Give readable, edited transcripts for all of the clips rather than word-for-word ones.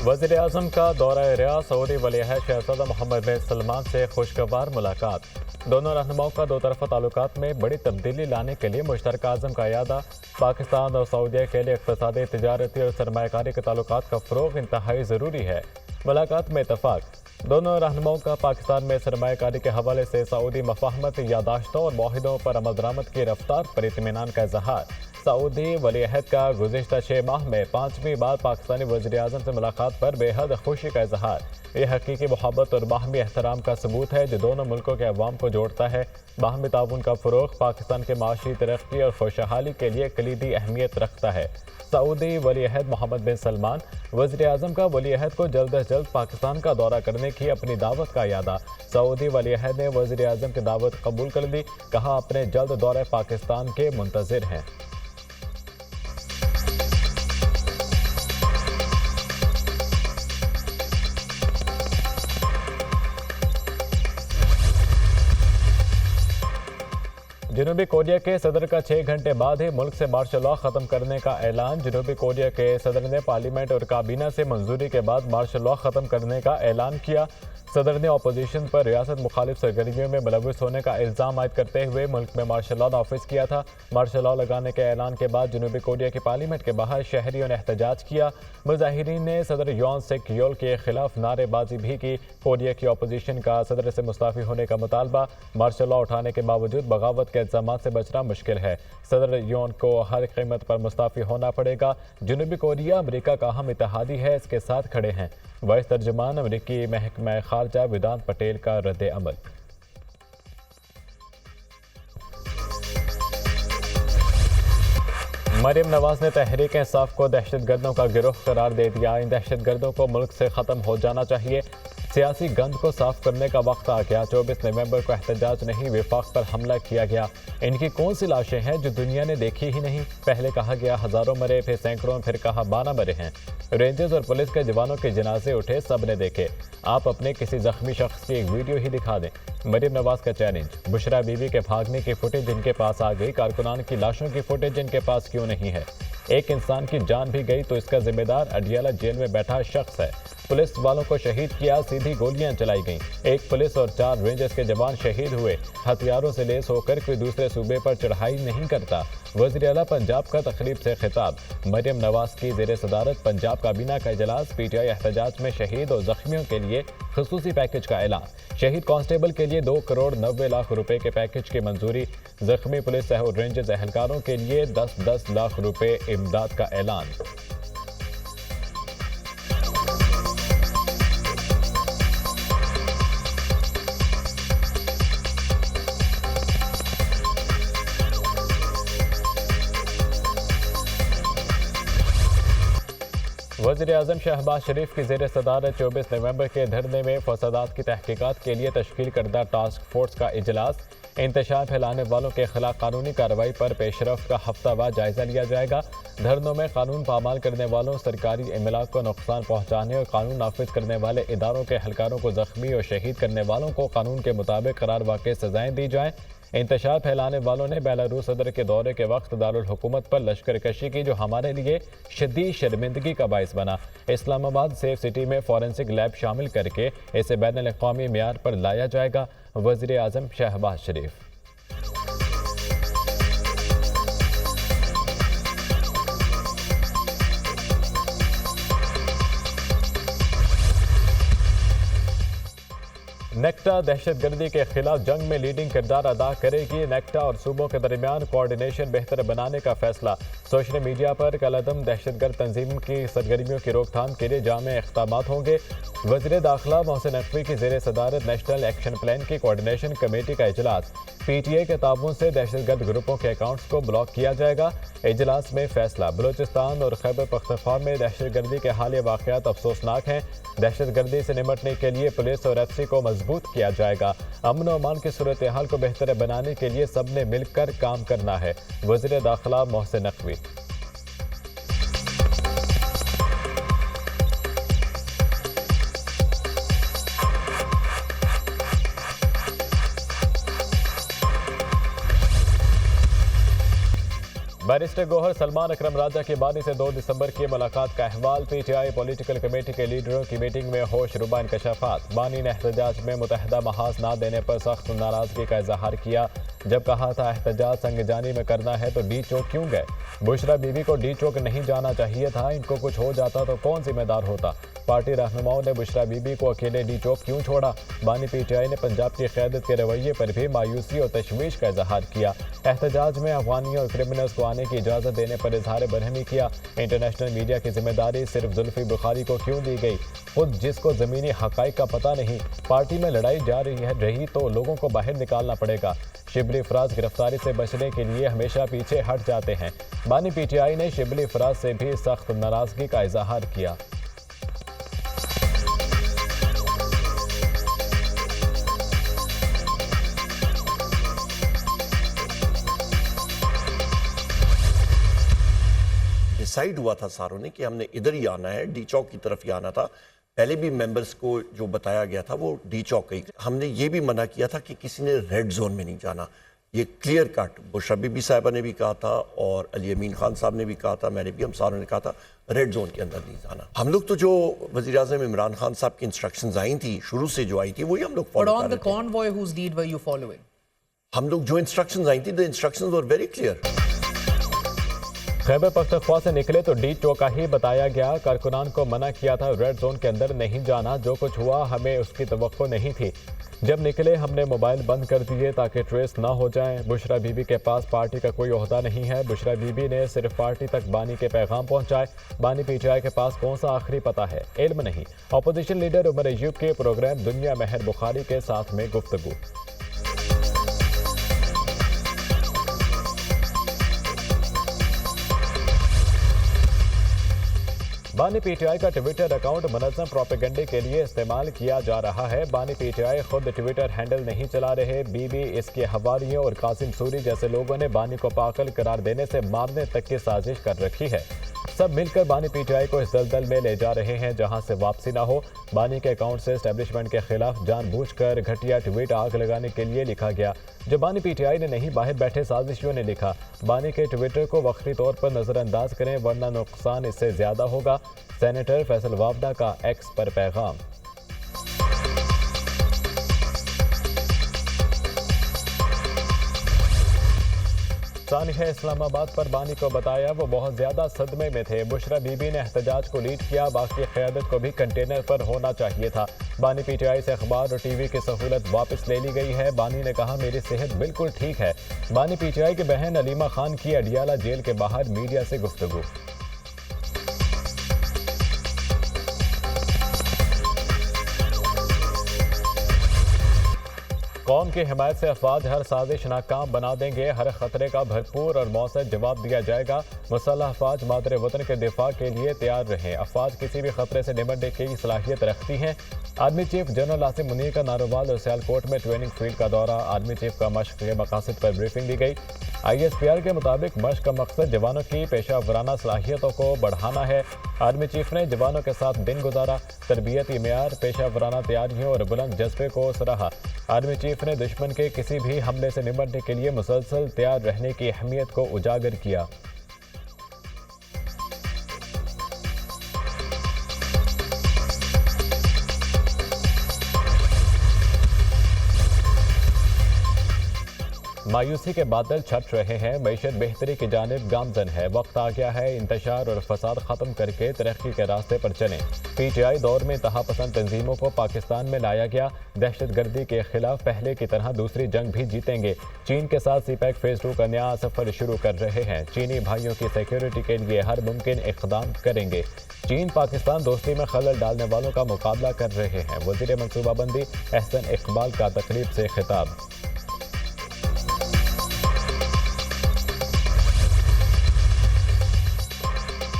वज़ीर आज़म का दौरा रियाद, सऊदी वलीअहद शहज़ादा मोहम्मद बिन सलमान से खुशगवार मुलाकात। दोनों रहनुमाओं का दो तरफ़ा ताल्लुकात में बड़ी तब्दीली लाने के लिए मुश्तरका अज़म का इरादा। पाकिस्तान और सऊदीया के लिए इक़्तिसादी, तिजारती और सरमायाकारी के ताल्लुकात का फ़रोग़ इंतहाई ज़रूरी है। मुलाकात में इत्तफ़ाक़। दोनों रहनुमाओं का पाकिस्तान में सरमायाकारी के हवाले से सऊदी मफ़ाहमत, यादाश्तों और मुआहिदों पर अमल दरामद की रफ्तार पर इत्मीनान का इज़हार। सऊदी वलीअहद का गुज़िश्ता 6 माह में 5वीं बार पाकिस्तानी वज़ीर आज़म से मुलाकात पर बेहद खुशी का इज़हार। यह हकीकी मोहब्बत और बाहमी एहतराम का सबूत है जो दोनों मुल्कों के अवाम को जोड़ता है। बाहमी ताउन का फ़रोग़ पाकिस्तान के माशी तरक्की और खुशहाली के लिए कलीदी अहमियत रखता है। सऊदी वलीअहद मोहम्मद बिन सलमान वज़ीर आज़म का वलीअहद को जल्द अज जल्द पाकिस्तान का दौरा करने की अपनी दावत का इरादा। सऊदी वलीअहद ने वज़ीर आज़म की दावत कबूल कर ली, कहा अपने जल्द दौरे पाकिस्तान के मुंतज़िर हैं। जनूबी कोरिया के सदर का 6 घंटे बाद ही मुल्क से मार्शल लॉ खत्म करने का ऐलान। जनूबी कोरिया के सदर ने पार्लियामेंट और काबीना से मंजूरी के बाद मार्शल लॉ खत्म करने का ऐलान किया। सदर ने अपोजिशन पर रियासत मुखालिफ सरगर्मियों में मुलव्वस होने का इल्ज़ाम आयद करते हुए मुल्क में मार्शल लॉ नाफिज किया था। मार्शल लॉ लगाने के ऐलान के बाद जनूबी कोरिया की पार्लियामेंट के बाहर शहरियों ने एहतजाज किया। मुजाहिरीन ने सदर योन सेक योल के खिलाफ नारेबाजी भी की। कोरिया की अपोजिशन का सदर से मुस्ताफ़ी होने का मुतालबा। मार्शल लॉ उठाने के बावजूद बगावत के इल्ज़ाम से बचना मुश्किल है। सदर योन को हर कीमत पर मुस्ताफ़ी होना पड़ेगा। जनूबी कोरिया अमरीका का अहम इत्तेहादी है, इसके साथ खड़े हैं। वाइस तर्जुमान अमरीकी महकमा खारजा वेदांत पटेल का रद्द अमल। मरियम नवाज ने तहरीक इंसाफ को दहशतगर्दों का गिरोह करार दे दिया। इन दहशतगर्दों को मुल्क से ख़त्म हो जाना चाहिए। सियासी गंद को साफ करने का वक्त आ गया। 24 नवंबर को एहतजाज नहीं, विफाक पर हमला किया गया। इनकी कौन सी लाशें हैं जो दुनिया ने देखी ही नहीं? पहले कहा गया हज़ारों मरे, फिर सैकड़ों, फिर कहा 12 मरे हैं। रेंजर्स और पुलिस के जवानों के जनाजे उठे, सब ने देखे। आप अपने किसी जख्मी शख्स की एक वीडियो ही दिखा दें। मरियम नवाज का चैलेंज। बुशरा बीवी के भागने की फुटेज जिनके पास आ गई, कारकुनान की लाशों की फुटेज जिनके पास क्यों नहीं है? एक इंसान की जान भी गई तो इसका जिम्मेदार अडियाला जेल में बैठा शख्स है। पुलिस वालों को शहीद किया, सीधी गोलियां चलाई गईं। एक पुलिस और 4 रेंजर्स के जवान शहीद हुए। हथियारों से लैस होकर कोई दूसरे सूबे पर चढ़ाई नहीं करता। वज़ीर आला पंजाब का तकरीब से खिताब। मरियम नवाज की ज़ेर सदारत पंजाब काबीना का इजलास। पीटीआई एहतजाज में शहीद और जख्मियों के लिए खुसूसी पैकेज का ऐलान। शहीद कांस्टेबल के लिए 2 करोड़ 90 लाख रुपए के पैकेज की मंजूरी। जख्मी पुलिस और रेंजर्स एहलकारों के लिए 10-10 लाख रुपए इमदाद का ऐलान। वज़ीर आज़म शहबाज शरीफ की ज़ेर सदारत 24 नवंबर के धरने में फसादात की तहकीकात के लिए तश्कील करदा टास्क फोर्स का इजलास। इंतशार फैलाने वालों के खिलाफ कानूनी कार्रवाई पर पेशरफ्त का हफ्तावार जायजा लिया जाएगा। धरनों में कानून पामाल करने वालों, सरकारी इमलाक को नुकसान पहुँचाने और कानून नाफिज करने वाले इदारों के एहलकारों को जख्मी और शहीद करने वालों को कानून के मुताबिक करार वाक़ई सजाएँ दी जाएँ। इंतशार फैलाने वालों ने बेलारूस सदर के दौरे के वक्त दारुल हुकूमत पर लश्कर कशी की, जो हमारे लिए शदीद शर्मिंदगी का बाइस बना। इस्लामाबाद सेफ सिटी में फॉरेंसिक लैब शामिल करके इसे बैनुल अक़वामी मेयार पर लाया जाएगा। वज़ीर आज़म शहबाज शरीफ। नेक्टा दहशतगर्दी के खिलाफ जंग में लीडिंग किरदार अदा करेगी। नेक्टा और सूबों के दरमियान कोऑर्डिनेशन बेहतर बनाने का फैसला। सोशल मीडिया पर कलअदम दहशतगर्द तंजीम की सरगर्मियों की रोकथाम के लिए जामे इक़दामात होंगे। वज़ीर दाखिला मोहसिन नकवी की ज़ेर सदारत नेशनल एक्शन प्लान की कोऑर्डिनेशन कमेटी का इजलास। पीटीए के ताबून से दहशतगर्द ग्रुपों के अकाउंट्स को ब्लॉक किया जाएगा। इजलास में फैसला। बलूचिस्तान और खैबर पख्तूनख्वा में दहशतगर्दी के हालिया वाक़यात अफसोसनाक हैं। दहशतगर्दी से निपटने के लिए पुलिस और एफसी को मजबूत किया जाएगा। अमन और अमान की सूरत हाल को बेहतर बनाने के लिए सबने मिलकर काम करना है। वज़ीर दाखिला मोहसिन नकवी। बैरिस्टर गोहर सलमान अकरम राजा की बानी से 2 दिसंबर की मुलाकात का अहवाल। पीटीआई पॉलिटिकल कमेटी के लीडरों की मीटिंग में होश रुबा इंकशाफात। बानी ने एहतजाज में मुतहदा महाज ना देने पर सख्त नाराजगी का इजहार किया। जब कहा था एहतजाज संगजानी में करना है तो डी चौक क्यों गए? बुशरा बीबी को डी चौक नहीं जाना चाहिए था। इनको कुछ हो जाता तो कौन जिम्मेदार होता? पार्टी रहनुमाओं ने बुशरा बीबी को अकेले डी चौक क्यों छोड़ा? बानी पीटीआई ने पंजाब की क़यादत के रवैये पर भी मायूसी और तशवीश का इजहार किया। एहतजाज में अफगानियों और क्रिमिनल्स को आने की इजाज़त देने पर इजहार बरहमी किया। इंटरनेशनल मीडिया की जिम्मेदारी सिर्फ जुल्फी बुखारी को क्यों दी गई? खुद जिसको ज़मीनी हक़ाइक़ का पता नहीं, पार्टी में लड़ाई जा रही तो लोगों को बाहर निकालना पड़ेगा। शिबली फराज गिरफ्तारी से बचने के लिए हमेशा पीछे हट जाते हैं। बानी पीटीआई ने शिबली फराज से भी सख्त नाराज़गी का इजहार किया। डिसाइड हुआ था सारों ने कि हमने इधर ही आना है, डी चौक की तरफ ही आना था। पहले भी मेंबर्स को जो बताया गया था वो डी चौक गई। हमने ये भी मना किया था कि किसी ने रेड जोन में नहीं जाना। ये क्लियर कट बुशरा बीबी साहिबा ने भी कहा था और अली अमीन खान साहब ने भी कहा था, मैंने भी, हम सारों ने कहा था रेड जोन के अंदर नहीं जाना। हम लोग तो जो वज़ीर आज़म इमरान खान साहब की इंस्ट्रक्शंस आई थी, शुरू से जो आई थी वही हम लोग फॉलो कर रहे थे। हम लोग जो इंस्ट्रक्शंस आई थी, the instructions were very clear. Khyber Pakhtunkhwa से निकले तो डी चौका ही बताया गया। कारकुनान को मना किया था रेड जोन के अंदर नहीं जाना। जो कुछ हुआ हमें उसकी तवक्को नहीं थी। जब निकले हमने मोबाइल बंद कर दिए ताकि ट्रेस ना हो जाएं। बुशरा बीबी के पास पार्टी का कोई ओहदा नहीं है। बुशरा बीबी ने सिर्फ पार्टी तक बानी के पैगाम पहुंचाए। बानी पीटीआई के पास कौन सा आखिरी पता है? इल्म नहीं। अपोजिशन लीडर उमर अयूब के प्रोग्राम दुनिया महर बुखारी के साथ में गुफ्तगू। बानी पीटीआई का ट्विटर अकाउंट मुनज़्ज़म प्रोपेगेंडे के लिए इस्तेमाल किया जा रहा है। बानी पीटीआई खुद ट्विटर हैंडल नहीं चला रहे। बीबी, इसके हवारियों और कासिम सूरी जैसे लोगों ने बानी को पागल करार देने से मारने तक की साजिश कर रखी है। सब मिलकर बानी पीटीआई को इस दलदल में ले जा रहे हैं जहां से वापसी ना हो। बानी के अकाउंट से एस्टेब्लिशमेंट के खिलाफ जानबूझकर घटिया ट्वीट आग लगाने के लिए लिखा गया, जो बानी पीटीआई ने नहीं, बाहर बैठे साजिशियों ने लिखा। बानी के ट्विटर को वक्री तौर पर नजरअंदाज करें वरना नुकसान इससे ज्यादा होगा। सेनेटर फैसल वावडा का एक्स पर पैगाम। सानिया इस्लामाबाद पर बानी को बताया वो बहुत ज्यादा सदमे में थे। बुशरा बीबी ने एहतजाज को लीड किया। बाकी क़यादत को भी कंटेनर पर होना चाहिए था। बानी पीटीआई से अखबार और टीवी की सहूलत वापस ले ली गई है। बानी ने कहा मेरी सेहत बिल्कुल ठीक है। बानी पीटीआई की बहन अलीमा खान की अडियाला जेल के बाहर मीडिया से गुफ्तगू। कौम की हिमायत से अफवाज हर साजिश नाकाम बना देंगे। हर खतरे का भरपूर और मौसर जवाब दिया जाएगा। मुसल्लह अफवाज मादरे वतन के दिफा के लिए तैयार रहें। अफवाज किसी भी खतरे से निपटने की सलाहियत रखती हैं। Army chief general Asim Munir का नारोवाल और सियालकोट में ट्रेनिंग फील्ड का दौरा। आर्मी चीफ का मशक के मकासद पर ब्रीफिंग दी गई। ISPR के मुताबिक मशक का मकसद जवानों की पेशा वराना सलाहियतों को बढ़ाना है। आर्मी चीफ ने जवानों के साथ दिन गुजारा। तरबियती मेयार, पेशा वराना तैयारियों और बुलंद जज्बे को सराहा। आर्मी चीफ ने दुश्मन के किसी भी हमले से निपटने के लिए मुसलसल तैयार रहने की अहमियत को उजागर किया। मायूसी के बादल छट रहे हैं। मईशत बेहतरी की जानिब गामजन है। वक्त आ गया है इंतशार और फसाद खत्म करके तरक्की के रास्ते पर चलें। पीटीआई दौर में तहापसंद तंजीमों को पाकिस्तान में लाया गया। दहशत गर्दी के खिलाफ पहले की तरह दूसरी जंग भी जीतेंगे। चीन के साथ सीपैक फेज 2 का नया सफर शुरू कर रहे हैं। चीनी भाइयों की सिक्योरिटी के लिए हर मुमकिन इक़दाम करेंगे। चीन पाकिस्तान दोस्ती में खलल डालने वालों का मुकाबला कर रहे हैं। वज़ीर मनसूबाबंदी एहसन इकबाल का तकरीब से खिताब।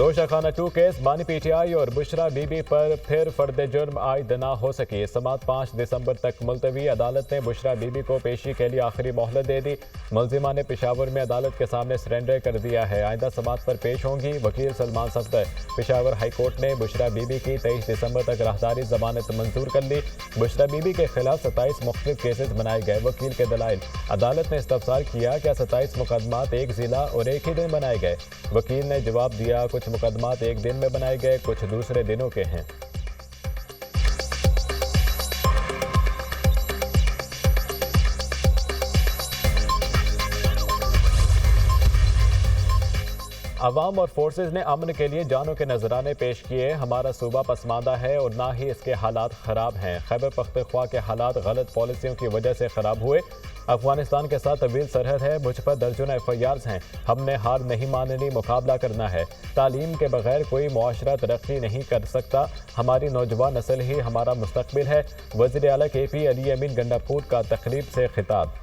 तोशाखाना 2 केस बानी पीटीआई और बुशरा बीबी पर फिर फर्द जुर्म आयद न हो सकी। समात 5 दिसंबर तक मुलतवी। अदालत ने बुशरा बीबी को पेशी के लिए आखिरी मोहलत दे दी। मुलजिमा ने पेशावर में अदालत के सामने सरेंडर कर दिया है। आइंदा समात पर पेश होंगी। वकील सलमान सफदर। पेशावर हाई कोर्ट ने बुशरा बीबी की 23 दिसंबर तक राहदारी जमानत मंजूर कर ली। बुशरा बीबी के खिलाफ 27 मुख्तलिफ केसेज बनाए गए। वकील के दलाइल। अदालत ने इस्तफसार किया क्या 27 मुकदमात एक जिला और एक ही दिन बनाए गए। वकील ने जवाब दिया कुछ मुकदमात एक दिन में बनाए गए, कुछ दूसरे दिनों के हैं। अवाम और फोर्सेज ने अमन के लिए जानों के नजराने पेश किए। हमारा सूबा पसमानदा है और ना ही इसके हालात खराब हैं। खैबर पख्तूनख्वा के हालात गलत पॉलिसियों की वजह से खराब हुए। अफगानिस्तान के साथ तवील सरहद है। मुझ पर दर्जनों FIRs हैं। हमने हार नहीं माननी, मुकाबला करना है। तालीम के बगैर कोई मुआशरा तरक्की नहीं कर सकता। हमारी नौजवान नस्ल ही हमारा मुस्तकबिल है। वज़ीर आला KP अली अमीन गंडापुर का तकरीब से खिताब।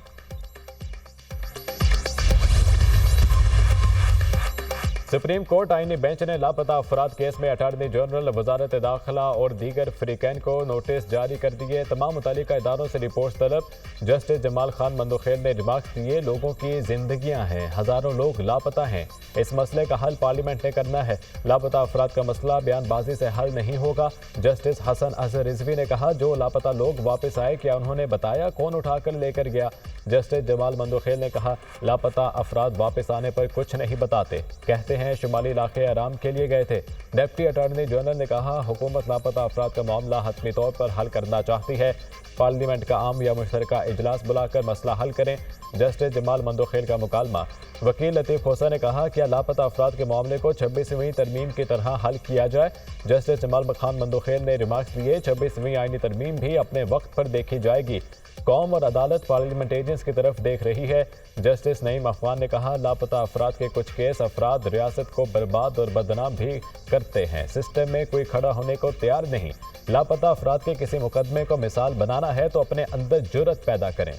सुप्रीम कोर्ट आईनी बेंच ने लापता अफराद केस में अटार्नी जनरल, वजारत दाखिला और दीगर फ्रीकैन को नोटिस जारी कर दिए। तमाम मुतल्लिका इदारों से रिपोर्ट तलब। जस्टिस जमाल खान मंदोखेल ने रिमार्क दिए लोगों की जिंदगियां हैं, हजारों लोग लापता हैं। इस मसले का हल पार्लियामेंट ने करना है। लापता अफराद का मसला बयानबाजी से हल नहीं होगा। जस्टिस हसन अजहर रिजवी ने कहा जो लापता लोग वापस आए क्या उन्होंने बताया कौन उठाकर लेकर गया। जस्टिस जमाल मंदोखेल ने कहा लापता अफराद वापस आने पर कुछ नहीं बताते, कहते हैं शुमाली इलाके आराम के लिए गए थे। डिप्टी अटॉर्नी जनरल ने कहा हुकूमत लापता अफराद का मामला हतमी तौर पर हल करना चाहती है। पार्लियामेंट का आम या मुश्तरका इजलास बुलाकर मसला हल करें। जस्टिस जमाल मंदोखेल का मुकालमा। वकील लतीफ़ खोसा ने कहा कि लापता अफराद के मामले को 26वीं तरमीम की तरह हल किया जाए। जस्टिस जमाल खान मंदोखेल ने रिमार्क्स दिए 26वीं आईनी तरमीम भी अपने वक्त पर देखी जाएगी। कौम और अदालत पार्लियामेंटेरियंस की तरफ देख रही है। जस्टिस नईम अफगान ने कहा लापता अफराद के कुछ केस अफराद रियासत को बर्बाद और बदनाम भी करते हैं। सिस्टम में कोई खड़ा होने को तैयार नहीं। लापता अफराद के किसी मुकदमे को मिसाल बनाना है तो अपने अंदर जुर्रत पैदा करें।